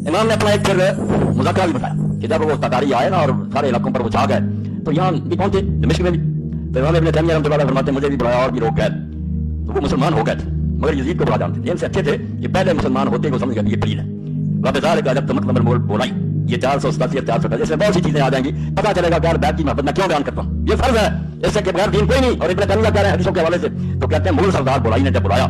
امام نے اپنا ایک پھر مذاکرہ بھی بتایا کہ جب وہ تتاری آئے نا اور سارے علاقوں پر وہ چھا گئے تو یہاں بھی پہنچے دمشق میں بھی، تو امام ابن تیمیہ رحمۃ اللہ علیہ فرماتے ہیں مجھے بھی بلایا اور بھی لوگ گئے تو وہ مسلمان ہو گئے تھے، مگر یزید کو بڑا جانتے تھے، ان سے اچھے تھے کہ پہلے مسلمان ہوتے وہ سمجھ گئے یہ پیر ہے۔ وبذالک جب تمت نمبر بولائی یہ 487 یا 450 اس میں بہت سی چیزیں آ جائیں گی، پتہ چلے گا کہ بیت کی محبت میں کیوں بیان کرتا ہوں، یہ فرض ہے، اس سے کہ بغیر دین کوئی نہیں۔ اور ابن تیمیہ کہہ رہے ہیں حدیثوں کے حوالے سے تو کہتے ہیں مغل سردار بولائی نے جب بلایا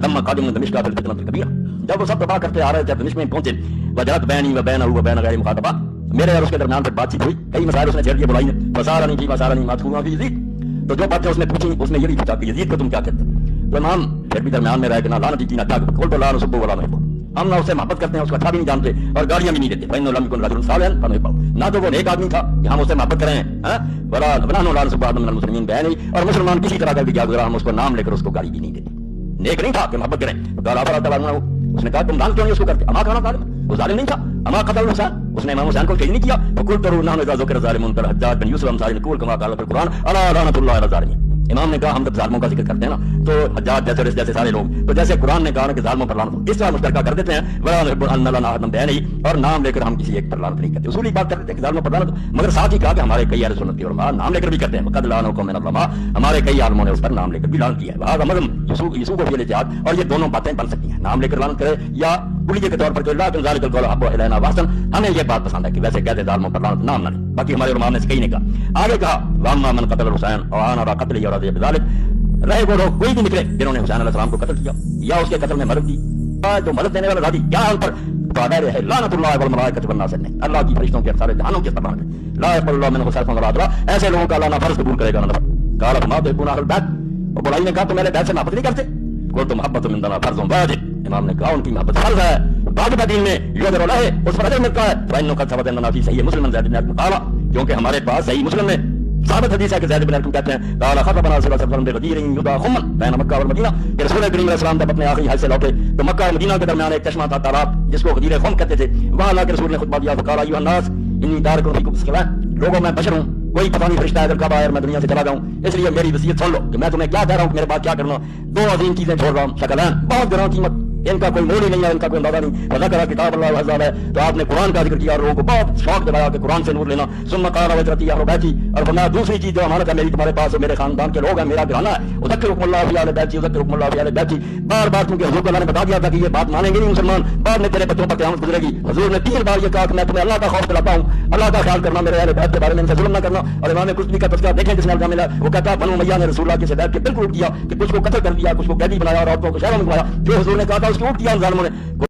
لما قادم دمشق کا بالفتنۃ الکبیرہ، جب وہ سب تباہ کرتے آ رہے تھے دمشق میں پہنچے، وجرت بینی و بینہ و بین غیر مخاطبہ، میرے اور اس کے درمیان پھر بات چیت ہوئی، کئی مسائل اس نے چھیڑ دیے بلائی نے، وسالنی فی وسالنی ما تخون فی یزید، تو جو باتیں اس نے پوچھی اس نے یہ بھی پوچھا کہ یزید کو تم کیا کہتے ہو، تو امام پھر بھی درمیان میں رہے کہ نہ لعنتی کی نہ تاک کول تو لا نسب ولا نحب، ہم نہ اسے محبت کرتے ہیں، اس کو اچھا بھی نہیں جانتے اور گالیاں بھی نہیں دیتے، فإنه لم يكن رجل صالحا فنحبه، نہ تو وہ نیک آدمی تھا کہ ہم اسے محبت کریں ہاں، ولا نحن لا نسب من المسلمین بیانی، اور مسلمان کسی طرح کا بھی کیا گزرا ہم اس کو نام لے کر اس کو گالی بھی نہیں دیتے، نیک نہیں تھا کہ محبت کریں، قال افلا تعلمون، اس نے کہا تم دان کیوں نہیں اس کو کرتے، اما کان ظالم، وہ ظالم نہیں تھا، اما قتل حسین، اس نے امام حسین کو شہید نہیں کیا، فقلت نحن اذا ذکر الظالمون كالحجاج بن یوسف امثال نقول كما قال في القرآن الا لعنۃ اللہ علی الظالمین، امام نے کہا ہم جب ظالموں کا ذکر کرتے ہیں نا تو حجاج جیسے اور اس جیسے سارے لوگ، تو جیسے قرآن نے کہا کہ ظالموں پر لعنت، اس طرح مشترکہ کر دیتے ہیں ولا نحب ان لنا احد بعینہ، اور نام لے کر ہم کسی ایک پر لعنت نہیں کرتے، اصولی بات کرتے ہیں کہ ظالموں پر لعنت، مگر ساتھ ہی کہا کہ ہمارے کئی اہل سنت کے علماء نام لے کر بھی کرتے ہیں، وقد لعنوا من العلماء، ہمارے کئی عالموں نے اس پر نام لے کر بھی لعنت کیا ہے، وہذا مذہب یسوع کو بھی الاجتہاد، اور یہ دونوں باتیں بن سکتی ہیں، نام لے کر لعنت کرے یا کلیے کے طور پر کہ اللہ ذالک القول احب الینا واحسن، ہمیں یہ بات پسند ہے کہ ویسے کہتے ظالموں پر لعنت نام نہ لیں، باقی ہمارے علماء نے کئی نے کہا، آگے کہا واما من قتل الحسین وانا على قتله ورضي بذلك، رہے وہ لوگ کوئی بھی نکلے جنہوں نے حسین علیہ السلام کو قتل کیا یا اس کے قتل میں مدد دی، جو مدد دینے والا راضی کیا ان پر قادر ہے لعنت اللہ والملائکۃ والناس اجمعین، اللہ کی فرشتوں کے سارے جہانوں کے سبحان ہے، لا يقبل الله منه صرفا ولا عدلا، ایسے لوگوں کا اللہ نہ فرض قبول کرے گا نہ نفل، قال فما تحبون اهل البيت، اور بلائی نے کہا تو میرے بیت سے محبت نہیں کرتے، قلت تو محبت من دنا فرض واجب، امام نے کہا ان کی محبت فرض ہے، واجب دین میں یقدر لہ اس پر اجر ملتا ہے، فانه قد ثبت اننا في صحیح مسلم زید بن ارقم قال، کیونکہ ہمارے پاس صحیح مسلم میں ثابت حدیث ہے کہ زید بن ارقم کہتے ہیں قال خطبنا رسول اللہ صلی اللہ علیہ وسلم بغدیر یدعى خمن بین مکہ والمدینہ، کہ رسول کریم علیہ السلام جب اپنے آخری حج سے لوٹے تو مکہ اور مدینہ کے درمیان ایک چشمہ تھا تالاب جس کو غدیر خم کہتے تھے، وہاں اللہ کے رسول نے خطبہ دیا، فقال ایھا الناس انی تارک فیکم الصلاۃ، لوگوں میں بشر ہوں، کوئی پتہ نہیں فرشتہ ادھر کب آیا اور میں دنیا سے چلا جاؤں، اس لیے میری وصیت سن لو کہ میں تمہیں کیا کہہ رہا ہوں، میرے بعد کیا کرنا، دو عظیم چیزیں چھوڑ رہا ہوں، شکلان بہت گراں قیمت، ان کا کوئی مول ہی نہیں ہے، ان کا کوئی اندازہ نہیں، وذکر کتاب اللہ عز وجل، تو آپ نے قرآن کا ذکر کیا اور لوگوں کو بہت شوق دلایا کہ قرآن سے نور لینا، ثم قال وجرتی اہل بیتی، اور فرمایا دوسری چیز جو امانت ہے میری تمہارے پاس، میرے خاندان کے لوگ ہیں، میرا گھرانہ ہے، اذکرکم اللہ فی اہل بیتی اذکرکم اللہ فی اہل بیتی، بار بار کیونکہ حضور کو اللہ نے بتا دیا تھا کہ یہ بات مانیں گے نہیں مسلمان، بعد میں تیرے بچوں پر قیامت گزرے گی، حضور نے 3 بار یہ کہا کہ میں تمہیں اللہ کا خوف دلاتا ہوں، اللہ کا خیال کرنا، میرے اہل بیت کے بارے میں ان سے ظلم نہ کرنا، اور امام قرطبی کا تذکرہ دیکھیں جس میں الزام ملا، وہ کہتا ہے بنو امیہ نے رسول اللہ کے شدائد کے بالکل اٹھ کیا کہ کچھ کو قتل کر دیا، کچھ کو قیدی بنایا اور عورتوں کو شہروں میں گھمایا، جو حضور نے کہا تھا اس کو اٹھ کیا ان ظالموں نے۔